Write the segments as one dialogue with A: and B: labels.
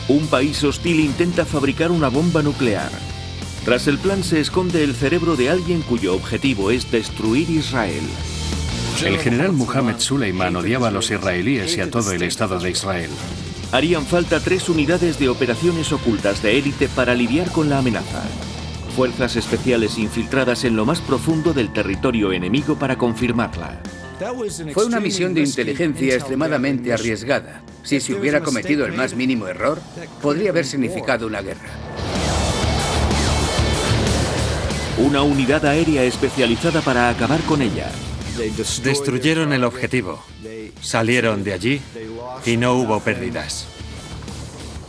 A: Un país hostil intenta fabricar una bomba nuclear. Tras el plan se esconde el cerebro de alguien cuyo objetivo es destruir Israel.
B: El general Mohammed Suleiman odiaba a los israelíes y a todo el Estado de Israel.
A: Harían falta 3 unidades de operaciones ocultas de élite para lidiar con la amenaza. Fuerzas especiales infiltradas en lo más profundo del territorio enemigo para confirmarla.
C: Fue una misión de inteligencia extremadamente arriesgada. Si se hubiera cometido el más mínimo error, podría haber significado una guerra.
A: Una unidad aérea especializada para acabar con ella.
D: Destruyeron el objetivo, salieron de allí y no hubo pérdidas.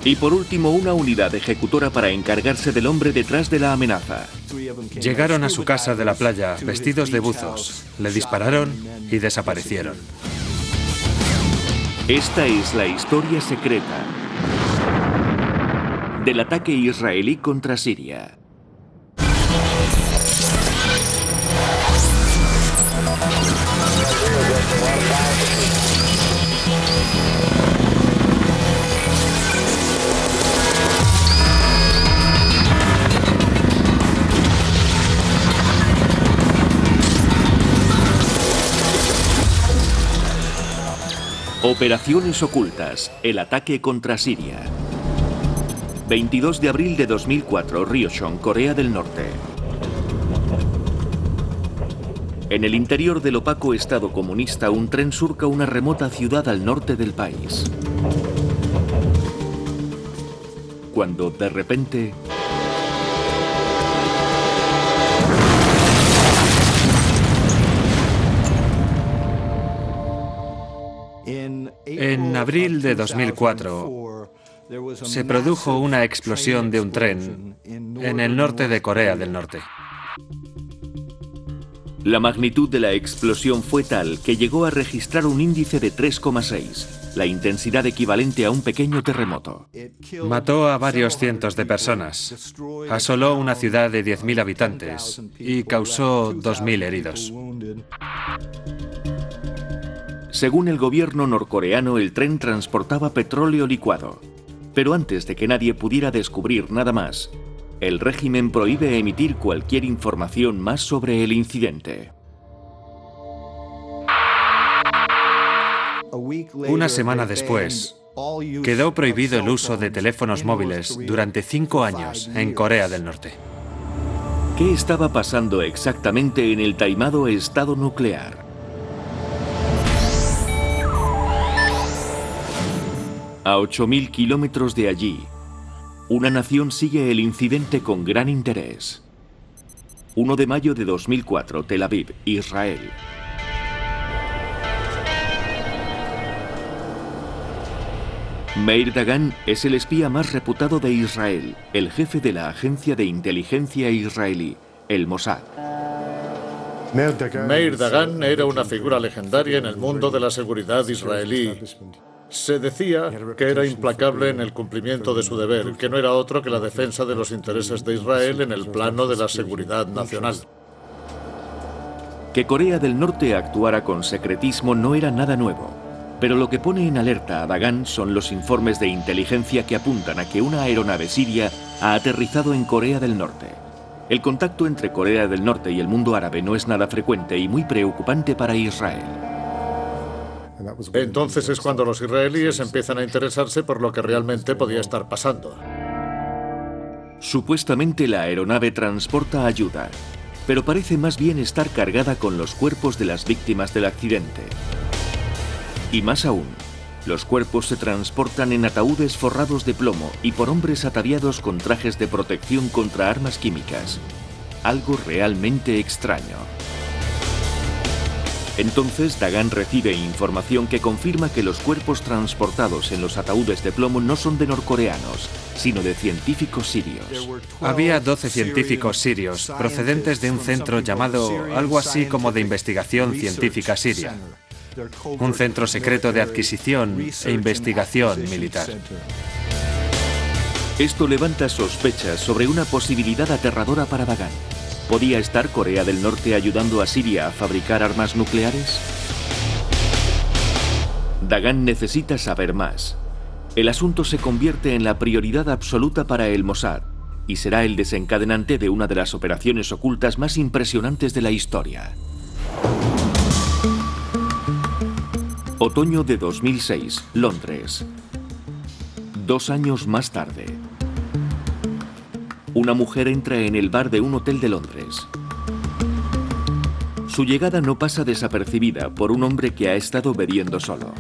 A: Y por último, una unidad ejecutora para encargarse del hombre detrás de la amenaza.
D: Llegaron a su casa de la playa vestidos de buzos, le dispararon y desaparecieron.
A: Esta es la historia secreta del ataque israelí contra Siria. Operaciones ocultas, el ataque contra Siria. 22 de abril de 2004, Ryocheon, Corea del Norte. En el interior del opaco estado comunista, un tren surca una remota ciudad al norte del país. Cuando, de repente,
D: En abril de 2004 se produjo una explosión de un tren en el norte de Corea del Norte.
A: la magnitud de la explosión fue tal que llegó a registrar un índice de 3,6, la intensidad equivalente a un pequeño terremoto.
D: Mató a varios cientos de personas, asoló una ciudad de 10.000 habitantes y causó 2.000 heridos.
A: Según el gobierno norcoreano, el tren transportaba petróleo licuado. Pero antes de que nadie pudiera descubrir nada más, el régimen prohíbe emitir cualquier información más sobre el incidente.
D: Una semana después, quedó prohibido el uso de teléfonos móviles durante 5 años en Corea del Norte.
A: ¿Qué estaba pasando exactamente en el taimado estado nuclear? A 8.000 kilómetros de allí, una nación sigue el incidente con gran interés. 1 de mayo de 2004, Tel Aviv, Israel. Meir Dagan es el espía más reputado de Israel, el jefe de la agencia de inteligencia israelí, el Mossad.
E: Meir Dagan era una figura legendaria en el mundo de la seguridad israelí. Se decía que era implacable en el cumplimiento de su deber, que no era otro que la defensa de los intereses de Israel en el plano de la seguridad nacional.
A: Que Corea del Norte actuara con secretismo no era nada nuevo, pero lo que pone en alerta a Dagan son los informes de inteligencia que apuntan a que una aeronave siria ha aterrizado en Corea del Norte. El contacto entre Corea del Norte y el mundo árabe no es nada frecuente y muy preocupante para Israel.
E: Entonces es cuando los israelíes empiezan a interesarse por lo que realmente podía estar pasando.
A: Supuestamente la aeronave transporta ayuda, pero parece más bien estar cargada con los cuerpos de las víctimas del accidente. Y más aún, los cuerpos se transportan en ataúdes forrados de plomo y por hombres ataviados con trajes de protección contra armas químicas. Algo realmente extraño. Entonces Dagan recibe información que confirma que los cuerpos transportados en los ataúdes de plomo no son de norcoreanos, sino de científicos sirios.
D: Había 12 científicos sirios procedentes de un centro llamado algo así como de investigación científica siria. Un centro secreto de adquisición e investigación militar.
A: Esto levanta sospechas sobre una posibilidad aterradora para Dagan. ¿Podía estar Corea del Norte ayudando a Siria a fabricar armas nucleares? Dagan necesita saber más. El asunto se convierte en la prioridad absoluta para el Mossad y será el desencadenante de una de las operaciones ocultas más impresionantes de la historia. Otoño de 2006, Londres. 2 años más tarde. Una mujer entra en el bar de un hotel de Londres. Su llegada no pasa desapercibida por un hombre que ha estado bebiendo solo.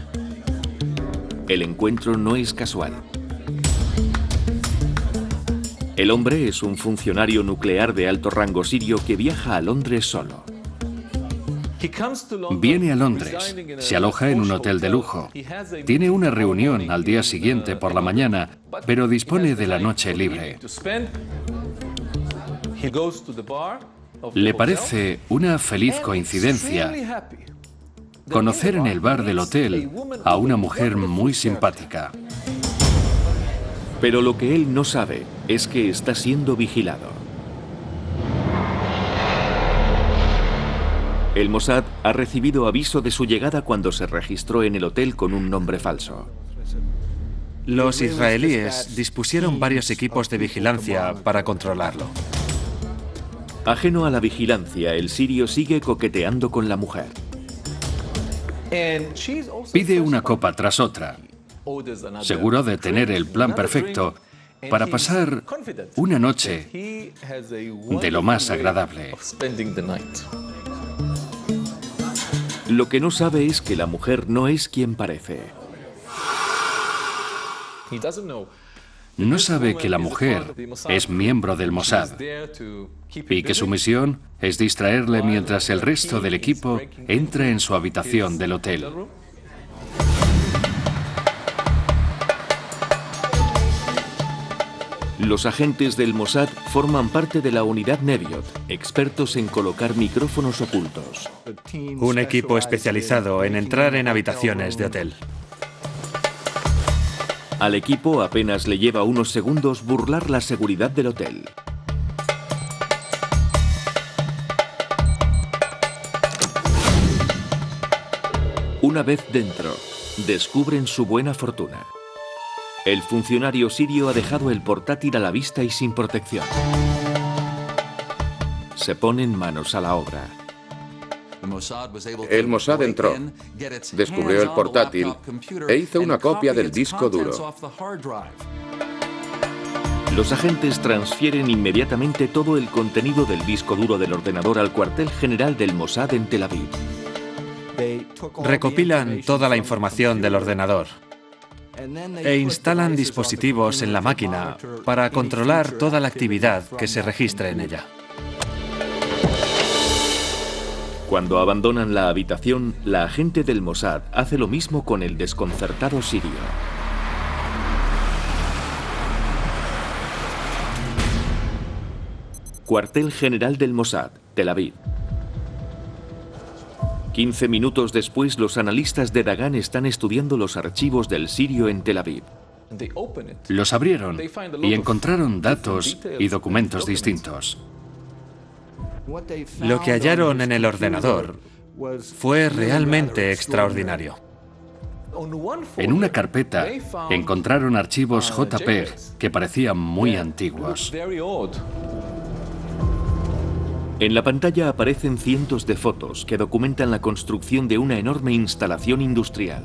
A: El encuentro no es casual. El hombre es un funcionario nuclear de alto rango sirio que viaja a Londres solo.
B: Viene a Londres, se aloja en un hotel de lujo. Tiene una reunión al día siguiente por la mañana, pero dispone de la noche libre. Le parece una feliz coincidencia conocer en el bar del hotel a una mujer muy simpática.
A: Pero lo que él no sabe es que está siendo vigilado. El Mossad ha recibido aviso de su llegada cuando se registró en el hotel con un nombre falso.
D: Los israelíes dispusieron varios equipos de vigilancia para controlarlo.
A: Ajeno a la vigilancia, el sirio sigue coqueteando con la mujer.
B: Pide una copa tras otra, seguro de tener el plan perfecto para pasar una noche de lo más agradable.
A: Lo que no sabe es que la mujer no es quien parece.
B: No sabe que la mujer es miembro del Mossad y que su misión es distraerle mientras el resto del equipo entra en su habitación del hotel.
A: Los agentes del Mossad forman parte de la unidad Neviot, expertos en colocar micrófonos ocultos.
D: Un equipo especializado en entrar en habitaciones de hotel.
A: Al equipo apenas le lleva unos segundos burlar la seguridad del hotel. Una vez dentro, descubren su buena fortuna. El funcionario sirio ha dejado el portátil a la vista y sin protección. Se ponen manos a la obra.
F: El Mossad entró, descubrió el portátil e hizo una copia del disco duro.
A: Los agentes transfieren inmediatamente todo el contenido del disco duro del ordenador al cuartel general del Mossad en Tel Aviv.
D: Recopilan toda la información del ordenador e instalan dispositivos en la máquina para controlar toda la actividad que se registre en ella.
A: Cuando abandonan la habitación, la agente del Mossad hace lo mismo con el desconcertado sirio. Cuartel General del Mossad, Tel Aviv. 15 minutos después, los analistas de Dagan están estudiando los archivos del sirio en Tel Aviv.
B: Los abrieron y encontraron datos y documentos distintos.
D: Lo que hallaron en el ordenador fue realmente extraordinario.
B: En una carpeta encontraron archivos JPEG que parecían muy antiguos.
A: En la pantalla aparecen cientos de fotos que documentan la construcción de una enorme instalación industrial.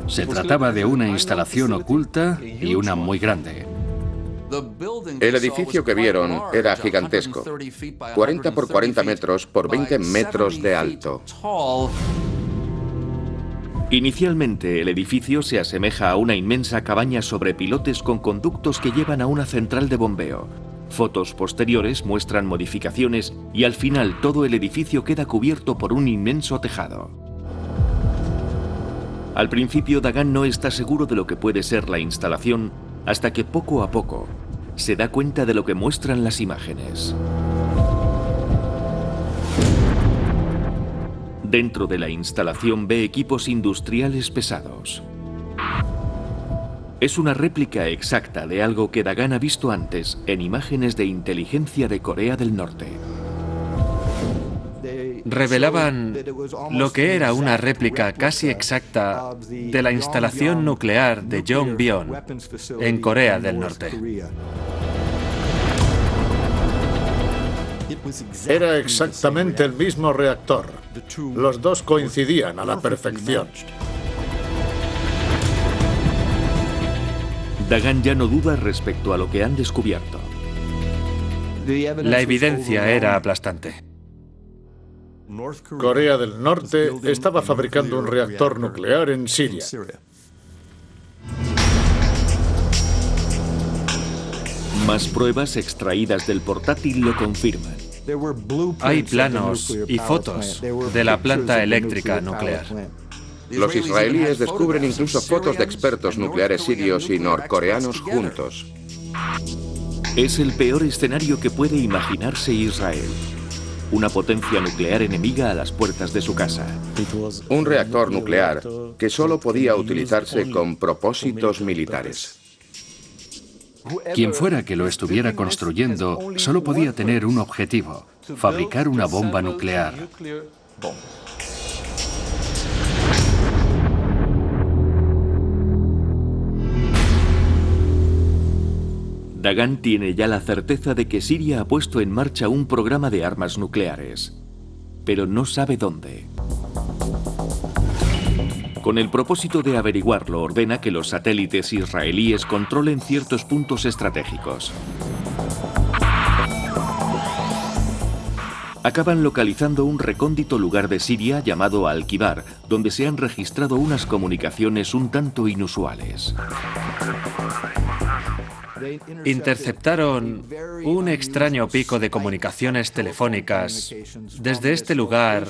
B: Se trataba de una instalación oculta y una muy grande.
F: El edificio que vieron era gigantesco, 40 por 40 metros por 20 metros de alto.
A: Inicialmente, el edificio se asemeja a una inmensa cabaña sobre pilotes con conductos que llevan a una central de bombeo. Fotos posteriores muestran modificaciones y al final todo el edificio queda cubierto por un inmenso tejado. Al principio, Dagan no está seguro de lo que puede ser la instalación hasta que poco a poco se da cuenta de lo que muestran las imágenes. Dentro de la instalación ve equipos industriales pesados. Es una réplica exacta de algo que Dagan ha visto antes en imágenes de inteligencia de Corea del Norte.
D: revelaban lo que era una réplica casi exacta de la instalación nuclear de Yongbyon en Corea del Norte.
E: Era exactamente el mismo reactor. Los dos coincidían a la perfección.
A: Dagan ya no duda respecto a lo que han descubierto.
D: La evidencia era aplastante.
E: Corea del Norte estaba fabricando un reactor nuclear en Siria.
A: Más pruebas extraídas del portátil lo confirman.
D: Hay planos y fotos de la planta eléctrica nuclear.
F: Los israelíes descubren incluso fotos de expertos nucleares sirios y norcoreanos juntos.
A: Es el peor escenario que puede imaginarse Israel. Una potencia nuclear enemiga a las puertas de su casa.
F: Un reactor nuclear que solo podía utilizarse con propósitos militares.
B: Quien fuera que lo estuviera construyendo solo podía tener un objetivo: fabricar una bomba nuclear.
A: Dagan tiene ya la certeza de que Siria ha puesto en marcha un programa de armas nucleares, pero no sabe dónde. Con el propósito de averiguarlo, ordena que los satélites israelíes controlen ciertos puntos estratégicos. Acaban localizando un recóndito lugar de Siria llamado Al-Kibar, donde se han registrado unas comunicaciones un tanto inusuales.
D: Interceptaron un extraño pico de comunicaciones telefónicas desde este lugar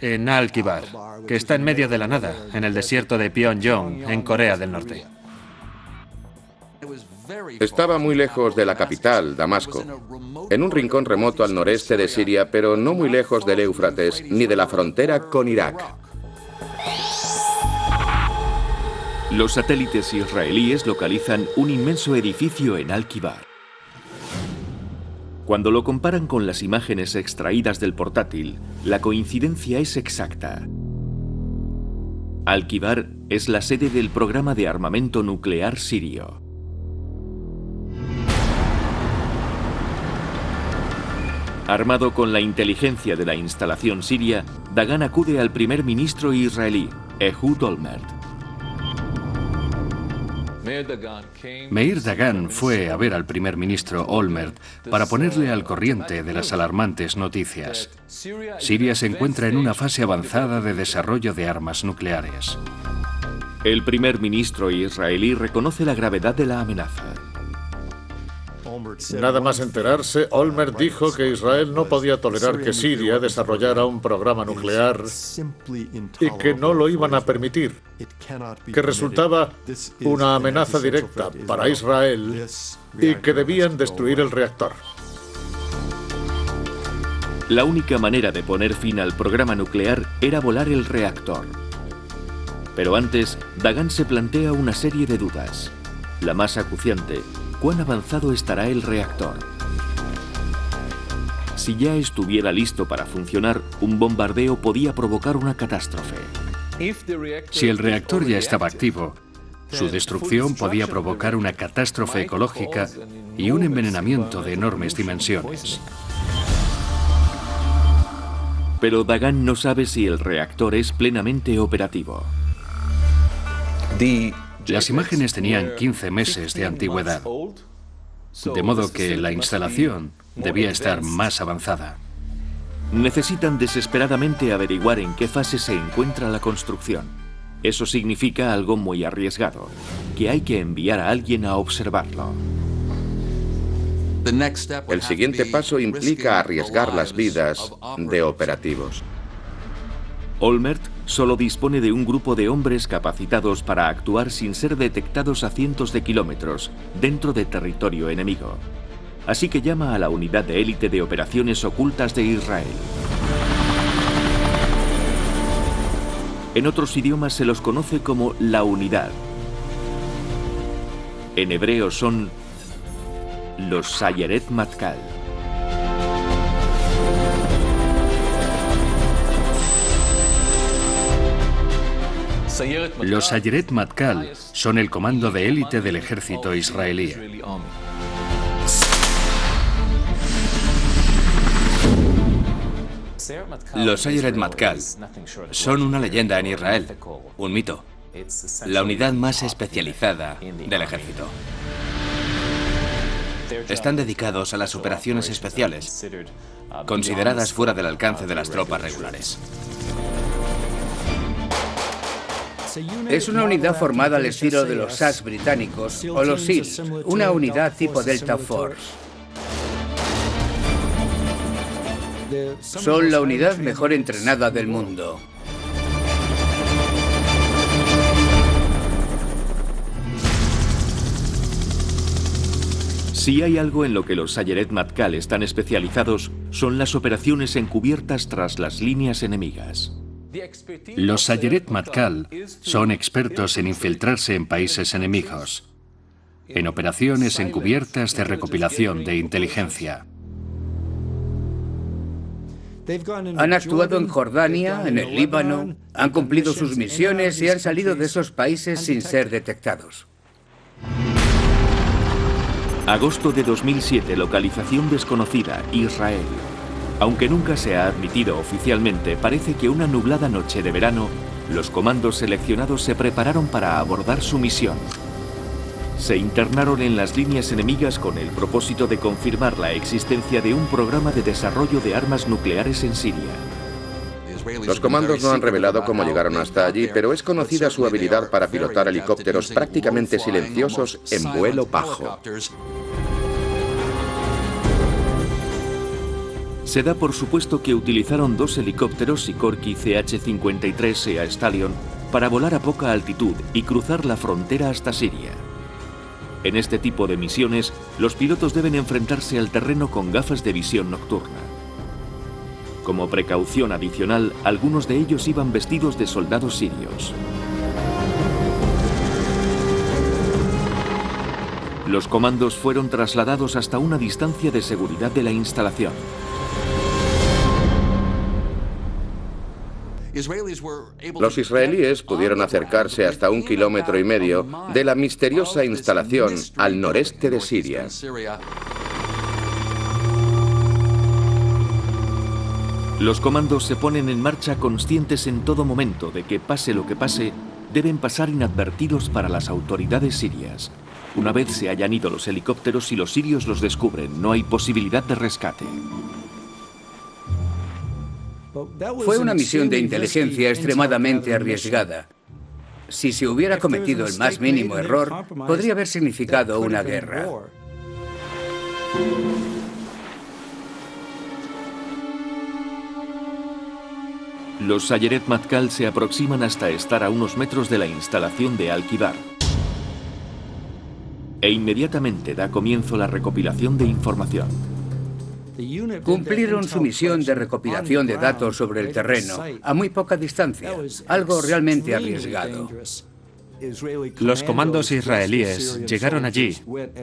D: en Al-Kibar, que está en medio de la nada, en el desierto de Pyongyang, en Corea del Norte.
F: Estaba muy lejos de la capital, Damasco, en un rincón remoto al noreste de Siria, pero no muy lejos del Éufrates ni de la frontera con Irak.
A: Los satélites israelíes localizan un inmenso edificio en Al-Kibar. Cuando lo comparan con las imágenes extraídas del portátil, la coincidencia es exacta. Al-Kibar es la sede del programa de armamento nuclear sirio. Armado con la inteligencia de la instalación siria, Dagan acude al primer ministro israelí, Ehud Olmert.
B: Meir Dagan fue a ver al primer ministro Olmert para ponerle al corriente de las alarmantes noticias. Siria se encuentra en una fase avanzada de desarrollo de armas nucleares.
A: El primer ministro israelí reconoce la gravedad de la amenaza.
E: Nada más enterarse, Olmert dijo que Israel no podía tolerar que Siria desarrollara un programa nuclear y que no lo iban a permitir, que resultaba una amenaza directa para Israel y que debían destruir el reactor.
A: La única manera de poner fin al programa nuclear era volar el reactor. Pero antes, Dagan se plantea una serie de dudas. La más acuciante: ¿cuán avanzado estará el reactor? Si ya estuviera listo para funcionar, un bombardeo podía provocar una catástrofe.
B: Si el reactor ya estaba activo, su destrucción podía provocar una catástrofe ecológica y un envenenamiento de enormes dimensiones.
A: Pero Dagan no sabe si el reactor es plenamente operativo.
B: Las imágenes tenían 15 meses de antigüedad, de modo que la instalación debía estar más avanzada.
A: Necesitan desesperadamente averiguar en qué fase se encuentra la construcción. Eso significa algo muy arriesgado, que hay que enviar a alguien a observarlo.
F: El siguiente paso implica arriesgar las vidas de operativos.
A: Olmert solo dispone de un grupo de hombres capacitados para actuar sin ser detectados a cientos de kilómetros dentro de territorio enemigo. Así que llama a la unidad de élite de operaciones ocultas de Israel. En otros idiomas se los conoce como la unidad. En hebreo son los Sayeret Matkal.
B: Los Sayeret Matkal son el comando de élite del ejército israelí.
G: Los Sayeret Matkal son una leyenda en Israel, un mito, la unidad más especializada del ejército. Están dedicados a las operaciones especiales, consideradas fuera del alcance de las tropas regulares.
C: Es una unidad formada al estilo de los SAS británicos o los SEALs, una unidad tipo Delta Force. Son la unidad mejor entrenada del mundo.
A: Si hay algo en lo que los Sayeret Matkal están especializados, son las operaciones encubiertas tras las líneas enemigas.
B: Los Sayeret Matkal son expertos en infiltrarse en países enemigos, en operaciones encubiertas de recopilación de inteligencia.
C: Han actuado en Jordania, en el Líbano, han cumplido sus misiones y han salido de esos países sin ser detectados.
A: Agosto de 2007, localización desconocida, Israel. Aunque nunca se ha admitido oficialmente, parece que una nublada noche de verano, los comandos seleccionados se prepararon para abordar su misión. Se internaron en las líneas enemigas con el propósito de confirmar la existencia de un programa de desarrollo de armas nucleares en Siria.
F: Los comandos no han revelado cómo llegaron hasta allí, pero es conocida su habilidad para pilotar helicópteros prácticamente silenciosos en vuelo bajo.
A: Se da por supuesto que utilizaron dos helicópteros Sikorsky CH-53 Sea Stallion para volar a poca altitud y cruzar la frontera hasta Siria. En este tipo de misiones, los pilotos deben enfrentarse al terreno con gafas de visión nocturna. Como precaución adicional, algunos de ellos iban vestidos de soldados sirios. Los comandos fueron trasladados hasta una distancia de seguridad de la instalación.
F: Los israelíes pudieron acercarse hasta 1,5 kilómetros de la misteriosa instalación al noreste de Siria.
A: Los comandos se ponen en marcha conscientes en todo momento de que, pase lo que pase, deben pasar inadvertidos para las autoridades sirias. Una vez se hayan ido los helicópteros y los sirios los descubren, no hay posibilidad de rescate.
C: Fue una misión de inteligencia extremadamente arriesgada. Si se hubiera cometido el más mínimo error, podría haber significado una guerra.
A: Los Sayeret Matkal se aproximan hasta estar a unos metros de la instalación de Al-Kibar. E inmediatamente da comienzo la recopilación de información.
C: Cumplieron su misión de recopilación de datos sobre el terreno, a muy poca distancia, algo realmente arriesgado.
D: Los comandos israelíes llegaron allí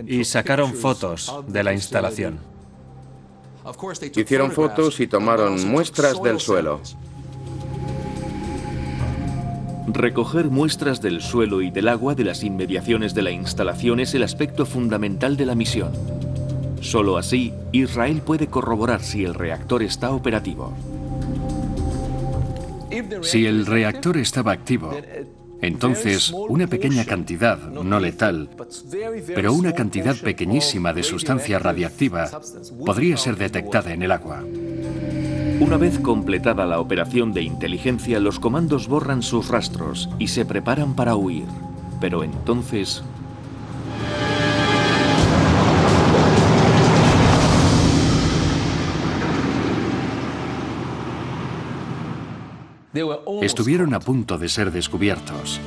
D: y sacaron fotos de la instalación.
F: Hicieron fotos y tomaron muestras del suelo.
A: Recoger muestras del suelo y del agua de las inmediaciones de la instalación es el aspecto fundamental de la misión. Solo así, Israel puede corroborar si el reactor está operativo.
B: Si el reactor estaba activo, entonces una pequeña cantidad, no letal, pero una cantidad pequeñísima de sustancia radiactiva podría ser detectada en el agua.
A: Una vez completada la operación de inteligencia, los comandos borran sus rastros y se preparan para huir. Pero entonces...
B: Estuvieron a punto de ser descubiertos.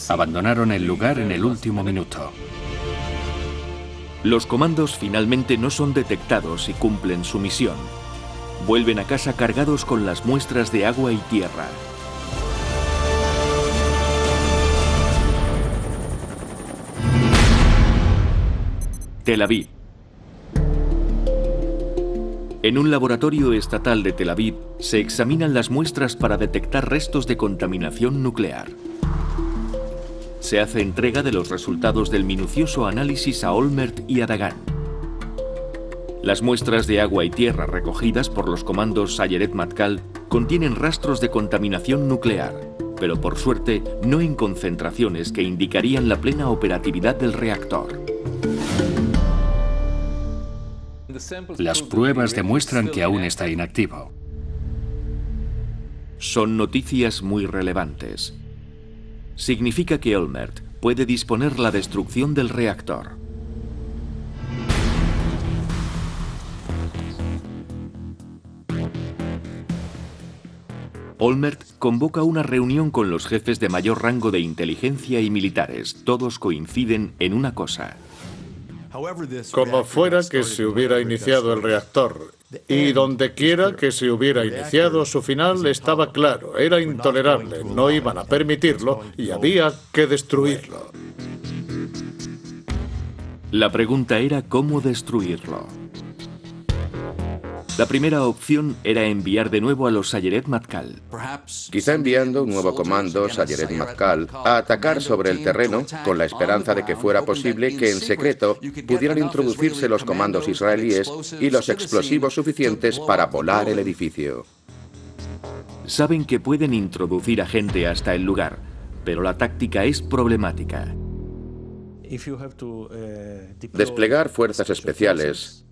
B: Abandonaron el lugar en el último minuto.
A: Los comandos finalmente no son detectados y cumplen su misión. Vuelven a casa cargados con las muestras de agua y tierra. Tel Aviv. En un laboratorio estatal de Tel Aviv se examinan las muestras para detectar restos de contaminación nuclear. Se hace entrega de los resultados del minucioso análisis a Olmert y a Dagan. Las muestras de agua y tierra recogidas por los comandos Sayeret Matkal contienen rastros de contaminación nuclear, pero por suerte no en concentraciones que indicarían la plena operatividad del reactor.
B: Las pruebas demuestran que aún está inactivo.
A: Son noticias muy relevantes. Significa que Olmert puede disponer la destrucción del reactor. Olmert convoca una reunión con los jefes de mayor rango de inteligencia y militares. Todos coinciden en una cosa.
E: Como fuera que se hubiera iniciado el reactor y donde quiera que se hubiera iniciado, su final estaba claro, era intolerable, no iban a permitirlo y había que destruirlo.
A: La pregunta era cómo destruirlo. La primera opción era enviar de nuevo a los Sayeret Matkal.
F: Quizá enviando un nuevo comando, Sayeret Matkal, a atacar sobre el terreno con la esperanza de que fuera posible que en secreto pudieran introducirse los comandos israelíes y los explosivos suficientes para volar el edificio.
A: Saben que pueden introducir a gente hasta el lugar, pero la táctica es problemática.
F: Desplegar fuerzas especiales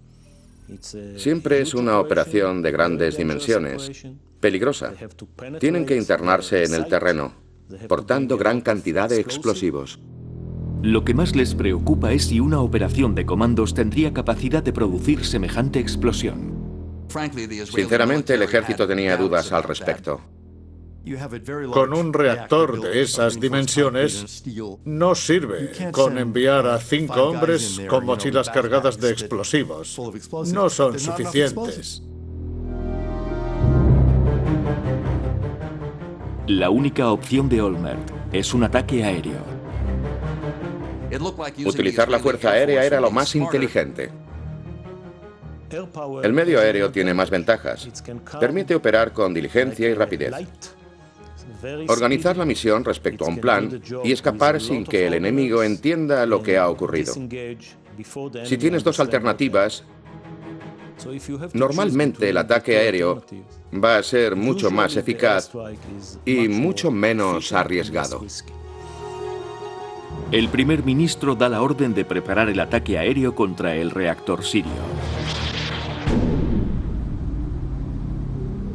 F: siempre es una operación de grandes dimensiones, peligrosa. Tienen que internarse en el terreno, portando gran cantidad de explosivos.
A: Lo que más les preocupa es si una operación de comandos tendría capacidad de producir semejante explosión.
F: Sinceramente, el ejército tenía dudas al respecto.
E: Con un reactor de esas dimensiones, no sirve con enviar a 5 hombres con mochilas cargadas de explosivos. No son suficientes.
A: La única opción de Olmert es un ataque aéreo.
F: Utilizar la fuerza aérea era lo más inteligente. El medio aéreo tiene más ventajas. Permite operar con diligencia y rapidez. Organizar la misión respecto a un plan y escapar sin que el enemigo entienda lo que ha ocurrido. Si tienes dos alternativas, normalmente el ataque aéreo va a ser mucho más eficaz y mucho menos arriesgado.
A: El primer ministro da la orden de preparar el ataque aéreo contra el reactor sirio.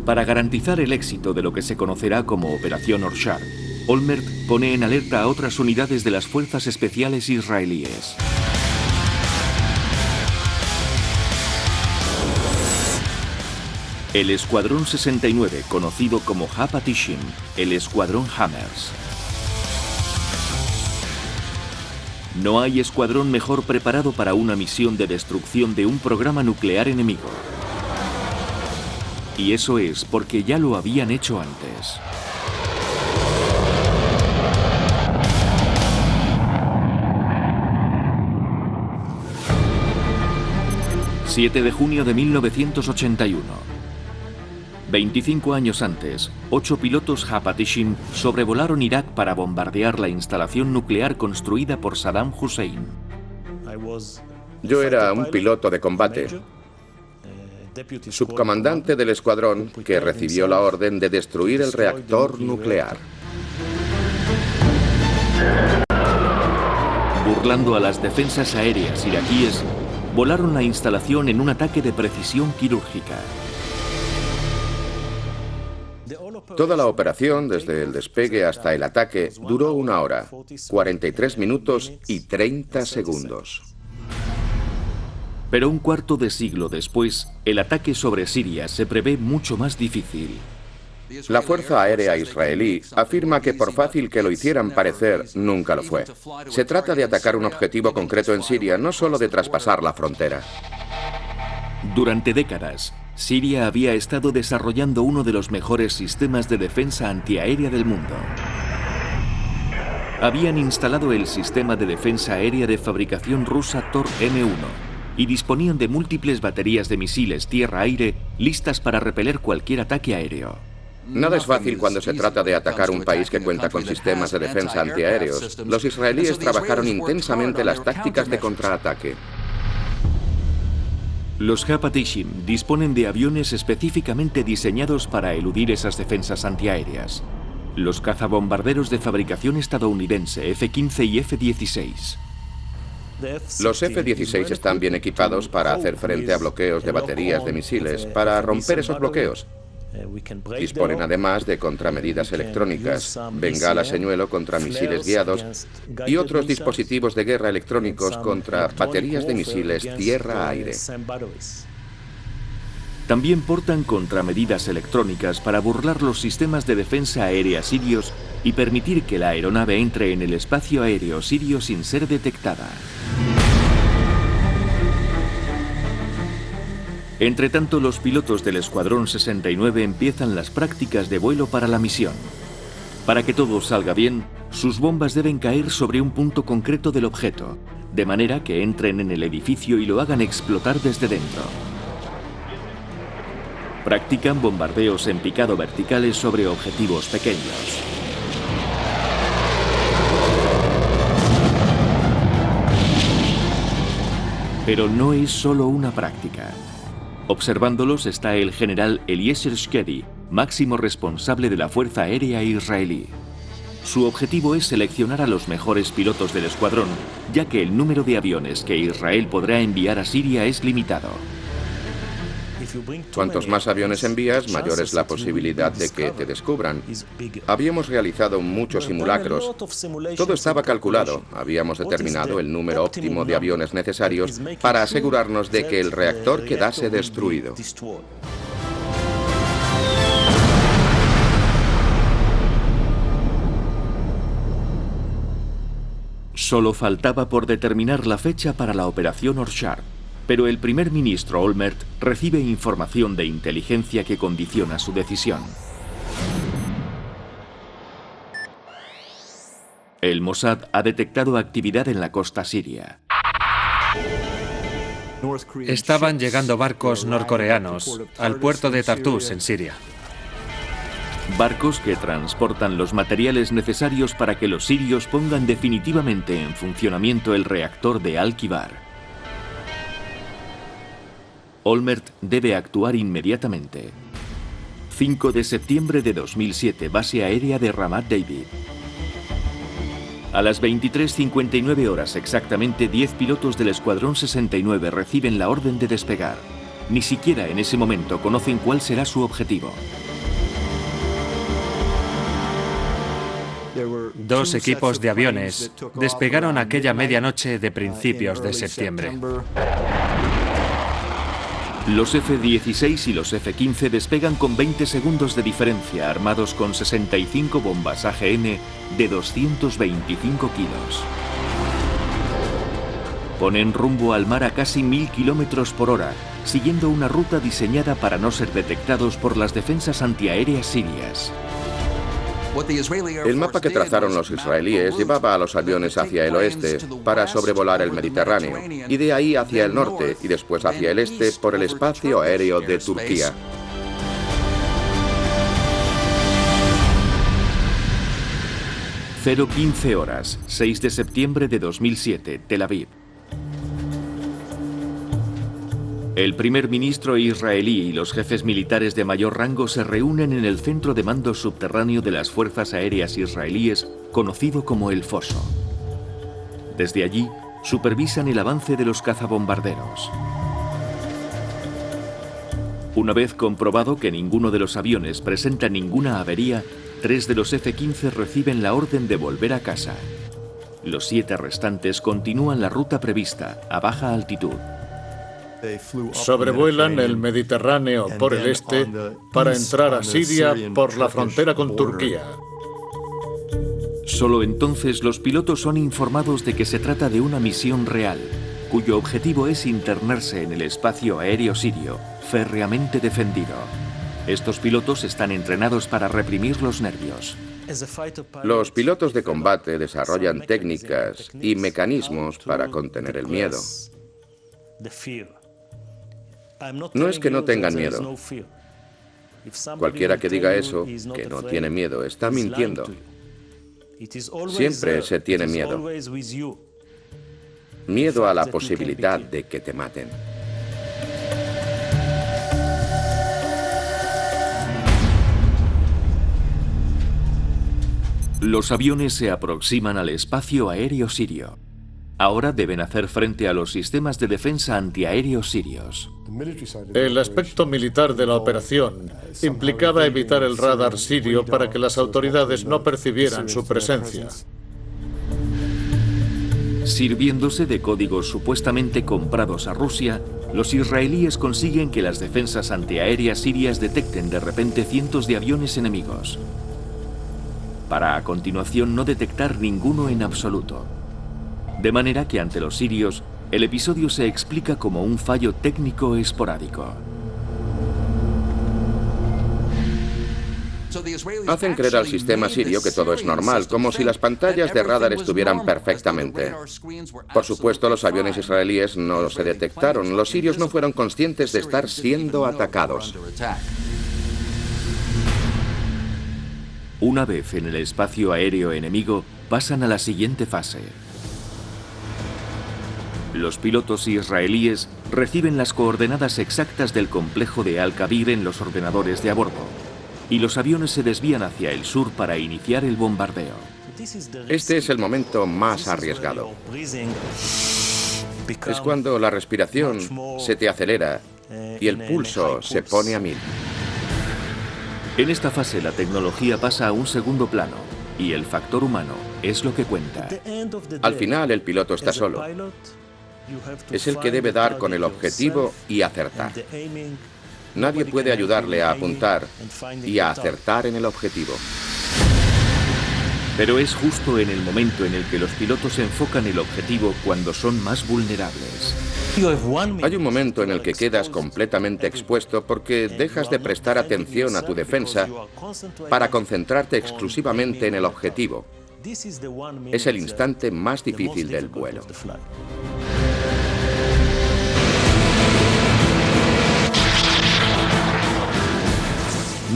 A: Para garantizar el éxito de lo que se conocerá como Operación Orshar, Olmert pone en alerta a otras unidades de las fuerzas especiales israelíes. El Escuadrón 69, conocido como Hapatishim, el Escuadrón Hammers. No hay escuadrón mejor preparado para una misión de destrucción de un programa nuclear enemigo. Y eso es porque ya lo habían hecho antes. ...7 de junio de 1981. 25 años antes, 8 pilotos Hapatishim sobrevolaron Irak para bombardear la instalación nuclear construida por Saddam Hussein.
F: Yo era un piloto de combate, subcomandante del escuadrón que recibió la orden de destruir el reactor nuclear.
A: Burlando a las defensas aéreas iraquíes, volaron la instalación en un ataque de precisión quirúrgica.
F: Toda la operación, desde el despegue hasta el ataque, duró 1 hora, 43 minutos y 30 segundos.
A: Pero un cuarto de siglo después, el ataque sobre Siria se prevé mucho más difícil.
F: La Fuerza Aérea Israelí afirma que por fácil que lo hicieran parecer, nunca lo fue. Se trata de atacar un objetivo concreto en Siria, no solo de traspasar la frontera.
A: Durante décadas, Siria había estado desarrollando uno de los mejores sistemas de defensa antiaérea del mundo. Habían instalado el sistema de defensa aérea de fabricación rusa Tor M1 y disponían de múltiples baterías de misiles tierra-aire listas para repeler cualquier ataque aéreo.
F: Nada es fácil cuando se trata de atacar un país que cuenta con sistemas de defensa antiaéreos. Los israelíes trabajaron intensamente las tácticas de contraataque.
A: Los Hapatishim disponen de aviones específicamente diseñados para eludir esas defensas antiaéreas. Los cazabombarderos de fabricación estadounidense F-15 y F-16.
F: Los F-16 están bien equipados para hacer frente a bloqueos de baterías de misiles, para romper esos bloqueos. Disponen además de contramedidas electrónicas, bengalas señuelo contra misiles guiados y otros dispositivos de guerra electrónicos contra baterías de misiles tierra-aire.
A: También portan contramedidas electrónicas para burlar los sistemas de defensa aérea sirios y permitir que la aeronave entre en el espacio aéreo sirio sin ser detectada. Entre tanto, los pilotos del Escuadrón 69 empiezan las prácticas de vuelo para la misión. Para que todo salga bien, sus bombas deben caer sobre un punto concreto del objeto, de manera que entren en el edificio y lo hagan explotar desde dentro. Practican bombardeos en picado verticales sobre objetivos pequeños. Pero no es solo una práctica. Observándolos está el general Eliezer Shkedi, máximo responsable de la Fuerza Aérea Israelí. Su objetivo es seleccionar a los mejores pilotos del escuadrón, ya que el número de aviones que Israel podrá enviar a Siria es limitado.
F: Cuantos más aviones envías, mayor es la posibilidad de que te descubran. Habíamos realizado muchos simulacros. Todo estaba calculado. Habíamos determinado el número óptimo de aviones necesarios para asegurarnos de que el reactor quedase destruido.
A: Solo faltaba por determinar la fecha para la operación Orshar. Pero el primer ministro Olmert recibe información de inteligencia que condiciona su decisión. El Mossad ha detectado actividad en la costa siria.
D: Estaban llegando barcos norcoreanos al puerto de Tartus, en Siria.
A: Barcos que transportan los materiales necesarios para que los sirios pongan definitivamente en funcionamiento el reactor de Al-Kibar. Olmert debe actuar inmediatamente. 5 de septiembre de 2007, base aérea de Ramat David. A las 23:59 horas exactamente, 10 pilotos del Escuadrón 69 reciben la orden de despegar. Ni siquiera en ese momento conocen cuál será su objetivo.
D: 2 equipos de aviones despegaron aquella medianoche de principios de septiembre.
A: Los F-16 y los F-15 despegan con 20 segundos de diferencia, armados con 65 bombas AGM de 225 kilos. Ponen rumbo al mar a casi 1000 kilómetros por hora, siguiendo una ruta diseñada para no ser detectados por las defensas antiaéreas sirias.
F: El mapa que trazaron los israelíes llevaba a los aviones hacia el oeste para sobrevolar el Mediterráneo, y de ahí hacia el norte y después hacia el este por el espacio aéreo de Turquía.
A: ...0:15 horas, 6 de septiembre de 2007, Tel Aviv. El primer ministro israelí y los jefes militares de mayor rango se reúnen en el centro de mando subterráneo de las fuerzas aéreas israelíes, conocido como el Foso. Desde allí, supervisan el avance de los cazabombarderos. Una vez comprobado que ninguno de los aviones presenta ninguna avería, 3 de los F-15 reciben la orden de volver a casa. Los 7 restantes continúan la ruta prevista, a baja altitud.
E: Sobrevuelan el Mediterráneo por el este para entrar a Siria por la frontera con Turquía.
A: Solo entonces los pilotos son informados de que se trata de una misión real, cuyo objetivo es internarse en el espacio aéreo sirio, férreamente defendido. Estos pilotos están entrenados para reprimir los nervios.
F: Los pilotos de combate desarrollan técnicas y mecanismos para contener el miedo. No es que no tengan miedo. Cualquiera que diga eso, que no tiene miedo, está mintiendo. Siempre se tiene miedo. Miedo a la posibilidad de que te maten.
A: Los aviones se aproximan al espacio aéreo sirio. Ahora deben hacer frente a los sistemas de defensa antiaéreos sirios.
E: El aspecto militar de la operación implicaba evitar el radar sirio para que las autoridades no percibieran su presencia.
A: Sirviéndose de códigos supuestamente comprados a Rusia, los israelíes consiguen que las defensas antiaéreas sirias detecten de repente cientos de aviones enemigos, para a continuación no detectar ninguno en absoluto. De manera que ante los sirios, el episodio se explica como un fallo técnico esporádico.
F: Hacen creer al sistema sirio que todo es normal, como si las pantallas de radar estuvieran perfectamente. Por supuesto, los aviones israelíes no se detectaron. Los sirios no fueron conscientes de estar siendo atacados.
A: Una vez en el espacio aéreo enemigo, pasan a la siguiente fase. Los pilotos israelíes reciben las coordenadas exactas del complejo de Al-Kabir en los ordenadores de a bordo, y los aviones se desvían hacia el sur para iniciar el bombardeo.
F: Este es el momento más arriesgado. Es cuando la respiración se te acelera y el pulso se pone a 1000.
A: En esta fase la tecnología pasa a un segundo plano y el factor humano es lo que cuenta.
F: Al final el piloto está solo. Es el que debe dar con el objetivo y acertar. Nadie puede ayudarle a apuntar y a acertar en el objetivo.
A: Pero es justo en el momento en el que los pilotos enfocan el objetivo cuando son más vulnerables.
F: Hay un momento en el que quedas completamente expuesto porque dejas de prestar atención a tu defensa para concentrarte exclusivamente en el objetivo. Es el instante más difícil del vuelo.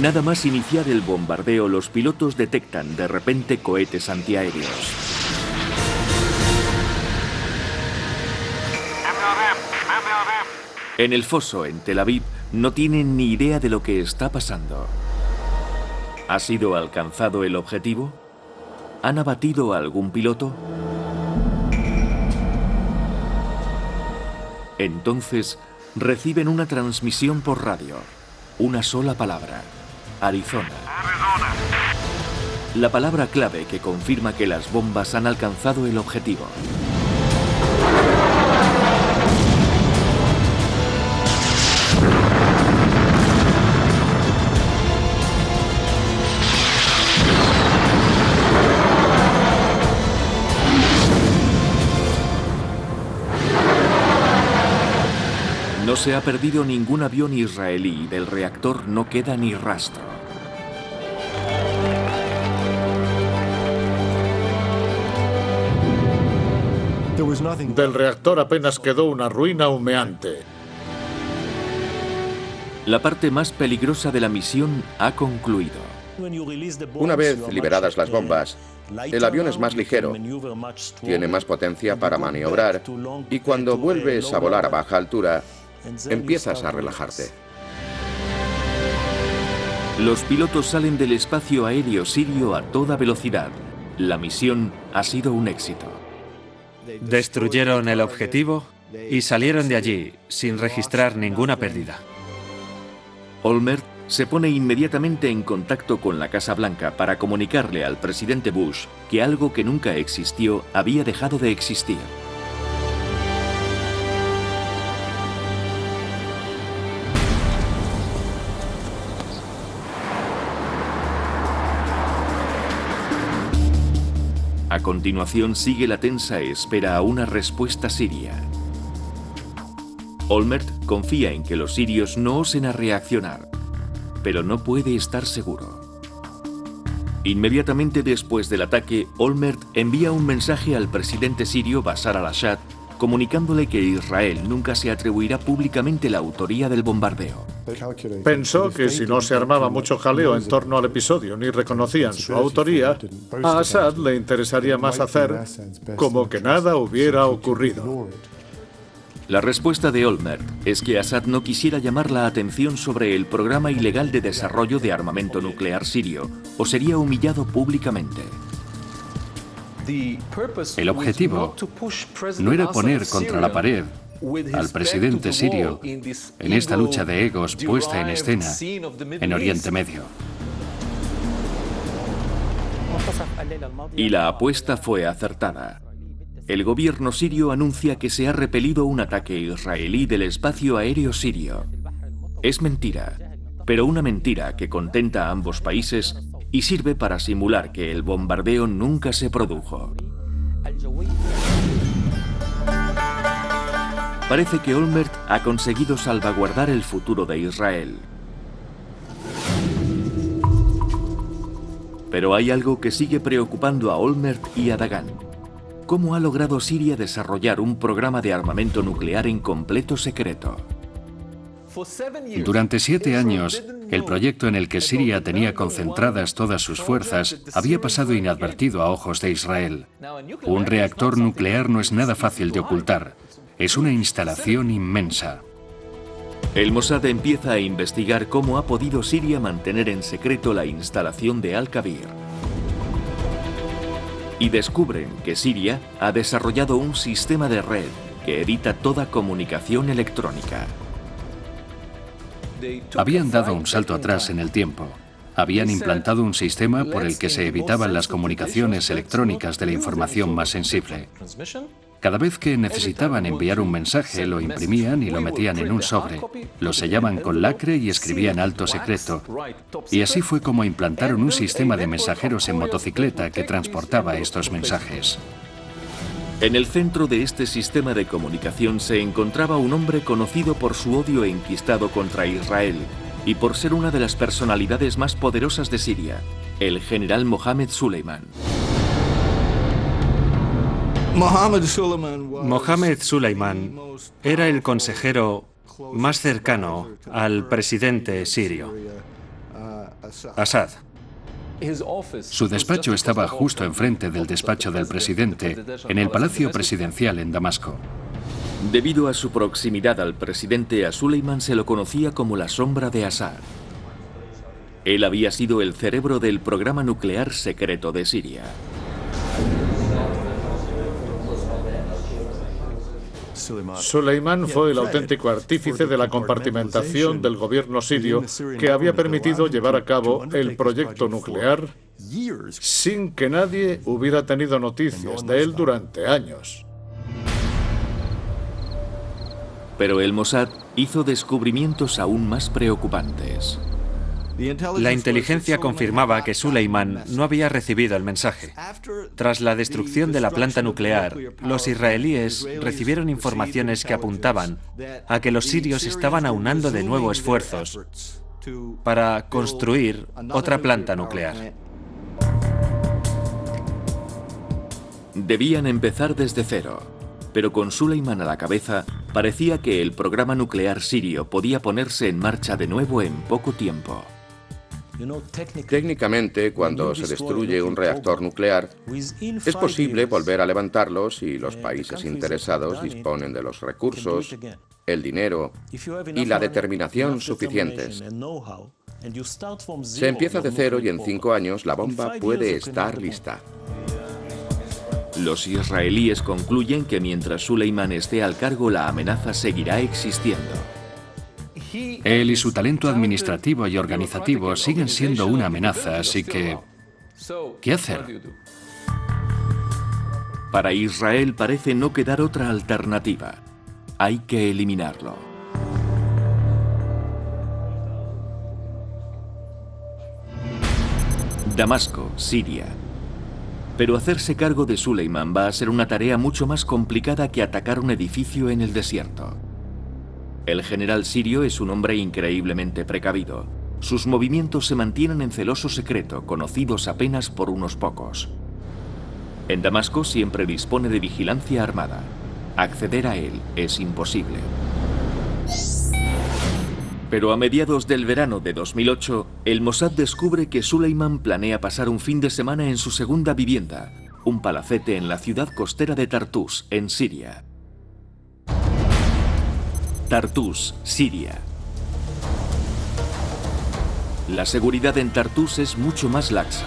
A: Nada más iniciar el bombardeo, los pilotos detectan de repente cohetes antiaéreos. En el foso, en Tel Aviv, no tienen ni idea de lo que está pasando. ¿Ha sido alcanzado el objetivo? ¿Han abatido a algún piloto? Entonces, reciben una transmisión por radio. Una sola palabra. Arizona. La palabra clave que confirma que las bombas han alcanzado el objetivo. No se ha perdido ningún avión israelí y del reactor no queda ni rastro.
E: Del reactor apenas quedó una ruina humeante.
A: La parte más peligrosa de la misión ha concluido.
F: Una vez liberadas las bombas, el avión es más ligero, tiene más potencia para maniobrar y cuando vuelves a volar a baja altura, empiezas a relajarte.
A: Los pilotos salen del espacio aéreo sirio a toda velocidad. La misión ha sido un éxito.
D: Destruyeron el objetivo y salieron de allí sin registrar ninguna pérdida.
A: Olmert se pone inmediatamente en contacto con la Casa Blanca para comunicarle al presidente Bush que algo que nunca existió había dejado de existir. A continuación sigue la tensa espera a una respuesta siria. Olmert confía en que los sirios no osen a reaccionar, pero no puede estar seguro. Inmediatamente después del ataque, Olmert envía un mensaje al presidente sirio Bashar al-Assad comunicándole que Israel nunca se atribuirá públicamente la autoría del bombardeo.
E: Pensó que si no se armaba mucho jaleo en torno al episodio ni reconocían su autoría, a Assad le interesaría más hacer como que nada hubiera ocurrido.
A: La respuesta de Olmert es que Assad no quisiera llamar la atención sobre el programa ilegal de desarrollo de armamento nuclear sirio, o sería humillado públicamente.
B: El objetivo no era poner contra la pared al presidente sirio en esta lucha de egos puesta en escena en Oriente Medio.
A: Y la apuesta fue acertada. El gobierno sirio anuncia que se ha repelido un ataque israelí del espacio aéreo sirio. Es mentira, pero una mentira que contenta a ambos países y sirve para simular que el bombardeo nunca se produjo. Parece que Olmert ha conseguido salvaguardar el futuro de Israel. Pero hay algo que sigue preocupando a Olmert y a Dagan. ¿Cómo ha logrado Siria desarrollar un programa de armamento nuclear en completo secreto?
B: Durante 7 años, el proyecto en el que Siria tenía concentradas todas sus fuerzas había pasado inadvertido a ojos de Israel. Un reactor nuclear no es nada fácil de ocultar. Es una instalación inmensa.
A: El Mossad empieza a investigar cómo ha podido Siria mantener en secreto la instalación de Al-Kabir. Y descubren que Siria ha desarrollado un sistema de red que evita toda comunicación electrónica.
B: Habían dado un salto atrás en el tiempo. Habían implantado un sistema por el que se evitaban las comunicaciones electrónicas de la información más sensible. Cada vez que necesitaban enviar un mensaje, lo imprimían y lo metían en un sobre. Lo sellaban con lacre y escribían alto secreto. Y así fue como implantaron un sistema de mensajeros en motocicleta que transportaba estos mensajes.
A: En el centro de este sistema de comunicación se encontraba un hombre conocido por su odio enquistado contra Israel y por ser una de las personalidades más poderosas de Siria, el general Mohammed Suleiman.
D: Mohammed Suleiman era el consejero más cercano al presidente sirio, Assad.
B: Su despacho estaba justo enfrente del despacho del presidente, en el Palacio Presidencial en Damasco.
A: Debido a su proximidad al presidente, a Suleiman se lo conocía como la sombra de Assad. Él había sido el cerebro del programa nuclear secreto de Siria.
E: Suleiman fue el auténtico artífice de la compartimentación del gobierno sirio que había permitido llevar a cabo el proyecto nuclear sin que nadie hubiera tenido noticias de él durante años.
A: Pero el Mossad hizo descubrimientos aún más preocupantes.
D: La inteligencia confirmaba que Suleiman no había recibido el mensaje. Tras la destrucción de la planta nuclear, los israelíes recibieron informaciones que apuntaban a que los sirios estaban aunando de nuevo esfuerzos para construir otra planta nuclear.
A: Debían empezar desde cero, pero con Suleiman a la cabeza, parecía que el programa nuclear sirio podía ponerse en marcha de nuevo en poco tiempo.
F: Técnicamente, cuando se destruye un reactor nuclear, es posible volver a levantarlo si los países interesados disponen de los recursos, el dinero y la determinación suficientes. Se empieza de cero y en 5 años la bomba puede estar lista.
A: Los israelíes concluyen que mientras Suleiman esté al cargo, la amenaza seguirá existiendo.
B: Él y su talento administrativo y organizativo siguen siendo una amenaza, así que ¿qué hacer?
A: Para Israel parece no quedar otra alternativa. Hay que eliminarlo. Damasco, Siria. Pero hacerse cargo de Suleiman va a ser una tarea mucho más complicada que atacar un edificio en el desierto. El general sirio es un hombre increíblemente precavido. Sus movimientos se mantienen en celoso secreto, conocidos apenas por unos pocos. En Damasco siempre dispone de vigilancia armada. Acceder a él es imposible. Pero a mediados del verano de 2008, el Mossad descubre que Suleiman planea pasar un fin de semana en su segunda vivienda, un palacete en la ciudad costera de Tartus, en Siria. Tartus, Siria. La seguridad en Tartus es mucho más laxa.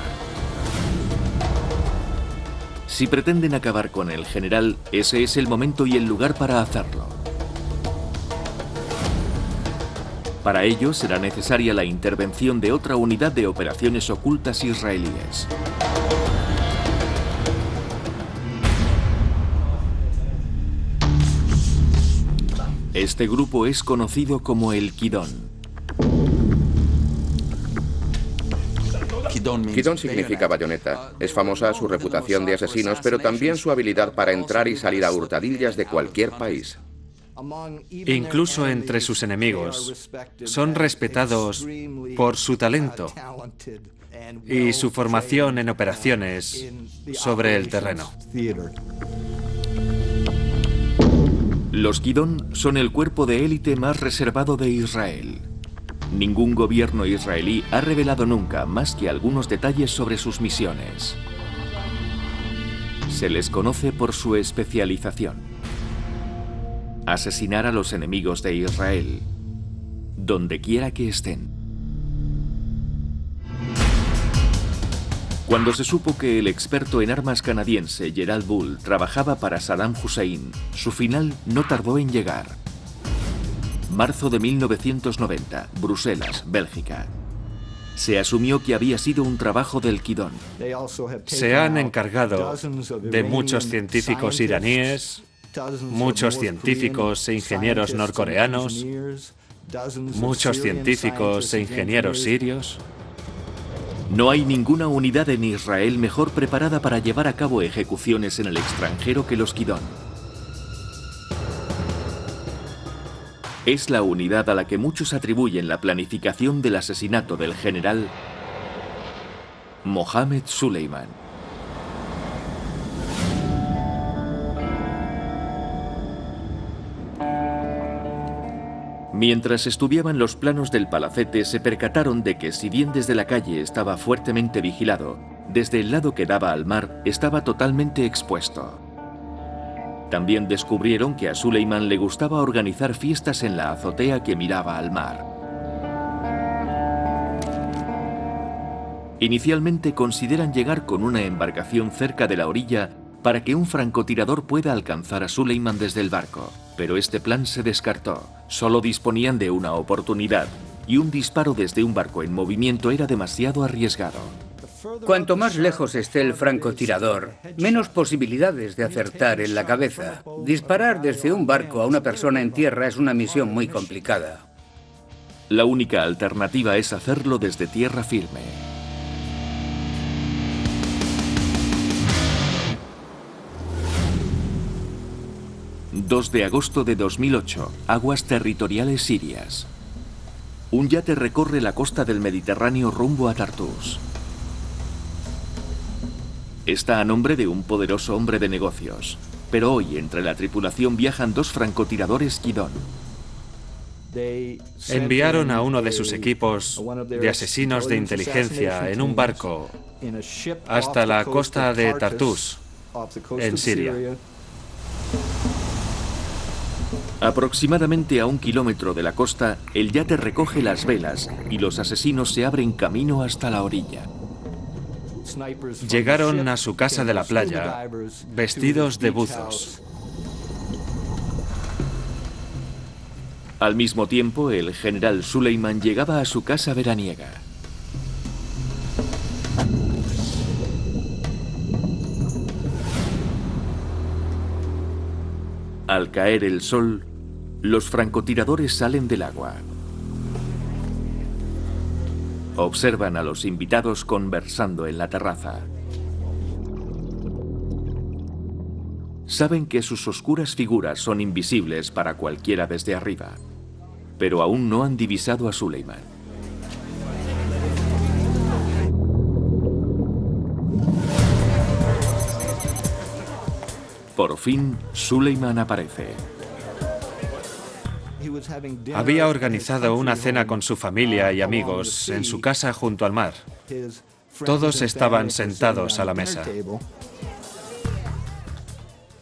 A: Si pretenden acabar con el general, ese es el momento y el lugar para hacerlo. Para ello será necesaria la intervención de otra unidad de operaciones ocultas israelíes. Este grupo es conocido como el Kidón.
F: Kidón significa bayoneta. Es famosa su reputación de asesinos, pero también su habilidad para entrar y salir a hurtadillas de cualquier país.
D: Incluso entre sus enemigos, son respetados por su talento y su formación en operaciones sobre el terreno.
A: Los Kidón son el cuerpo de élite más reservado de Israel. Ningún gobierno israelí ha revelado nunca más que algunos detalles sobre sus misiones. Se les conoce por su especialización: asesinar a los enemigos de Israel, donde quiera que estén. Cuando se supo que el experto en armas canadiense Gerald Bull trabajaba para Saddam Hussein, su final no tardó en llegar. Marzo de 1990, Bruselas, Bélgica. Se asumió que había sido un trabajo del Kidón.
D: Se han encargado de muchos científicos iraníes, muchos científicos e ingenieros norcoreanos, muchos científicos e ingenieros sirios.
A: No hay ninguna unidad en Israel mejor preparada para llevar a cabo ejecuciones en el extranjero que los Kidón. Es la unidad a la que muchos atribuyen la planificación del asesinato del general Mohammed Suleiman. Mientras estudiaban los planos del palacete, se percataron de que, si bien desde la calle estaba fuertemente vigilado, desde el lado que daba al mar estaba totalmente expuesto. También descubrieron que a Suleiman le gustaba organizar fiestas en la azotea que miraba al mar. Inicialmente consideran llegar con una embarcación cerca de la orilla para que un francotirador pueda alcanzar a Suleiman desde el barco, pero este plan se descartó. Solo disponían de una oportunidad, y un disparo desde un barco en movimiento era demasiado arriesgado.
C: Cuanto más lejos esté el francotirador, menos posibilidades de acertar en la cabeza. Disparar desde un barco a una persona en tierra es una misión muy complicada.
A: La única alternativa es hacerlo desde tierra firme. ...2 de agosto de 2008, aguas territoriales sirias. Un yate recorre la costa del Mediterráneo rumbo a Tartus. Está a nombre de un poderoso hombre de negocios, pero hoy entre la tripulación viajan 2 francotiradores Kidón.
D: Enviaron a uno de sus equipos de asesinos de inteligencia en un barco hasta la costa de Tartus, en Siria.
A: Aproximadamente a 1 kilómetro de la costa, el yate recoge las velas y los asesinos se abren camino hasta la orilla.
D: Llegaron a su casa de la playa, vestidos de buzos.
A: Al mismo tiempo, el general Suleiman llegaba a su casa veraniega. Al caer el sol, los francotiradores salen del agua. Observan a los invitados conversando en la terraza. Saben que sus oscuras figuras son invisibles para cualquiera desde arriba, pero aún no han divisado a Suleiman. Por fin, Suleiman aparece.
D: Había organizado una cena con su familia y amigos en su casa junto al mar. Todos estaban sentados a la mesa.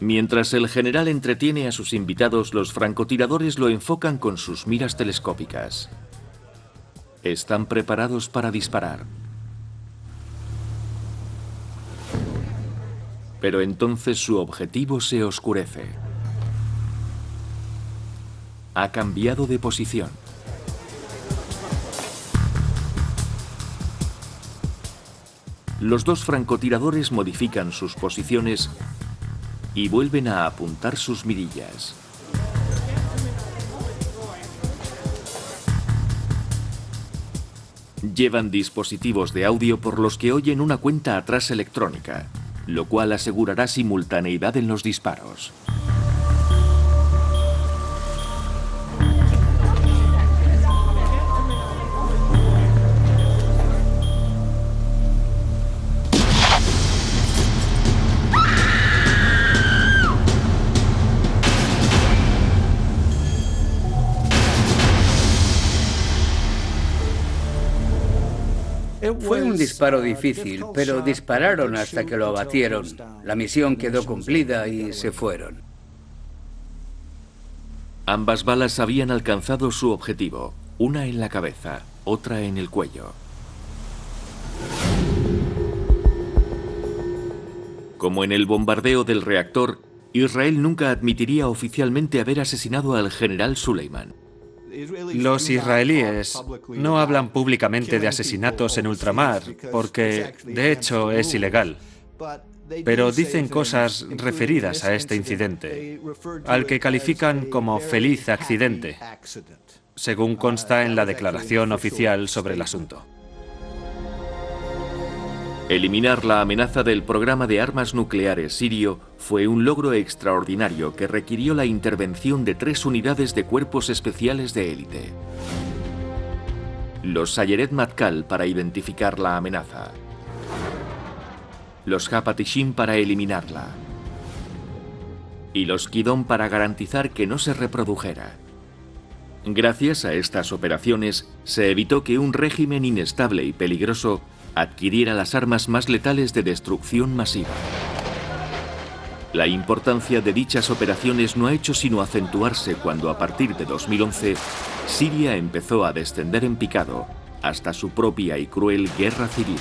A: Mientras el general entretiene a sus invitados, los francotiradores lo enfocan con sus miras telescópicas. Están preparados para disparar. Pero entonces su objetivo se oscurece. Ha cambiado de posición. Los dos francotiradores modifican sus posiciones y vuelven a apuntar sus mirillas. Llevan dispositivos de audio por los que oyen una cuenta atrás electrónica, lo cual asegurará simultaneidad en los disparos.
C: Fue un disparo difícil, pero dispararon hasta que lo abatieron. La misión quedó cumplida y se fueron.
A: Ambas balas habían alcanzado su objetivo, una en la cabeza, otra en el cuello. Como en el bombardeo del reactor, Israel nunca admitiría oficialmente haber asesinado al general Suleiman.
D: Los israelíes no hablan públicamente de asesinatos en ultramar, porque de hecho es ilegal. Pero dicen cosas referidas a este incidente, al que califican como feliz accidente, según consta en la declaración oficial sobre el asunto.
A: Eliminar la amenaza del programa de armas nucleares sirio fue un logro extraordinario que requirió la intervención de 3 unidades de cuerpos especiales de élite. Los Sayeret Matkal para identificar la amenaza. Los Hapatishim para eliminarla. Y los Kidon para garantizar que no se reprodujera. Gracias a estas operaciones se evitó que un régimen inestable y peligroso adquiriera las armas más letales de destrucción masiva. La importancia de dichas operaciones no ha hecho sino acentuarse cuando a partir de 2011 Siria empezó a descender en picado hasta su propia y cruel guerra civil.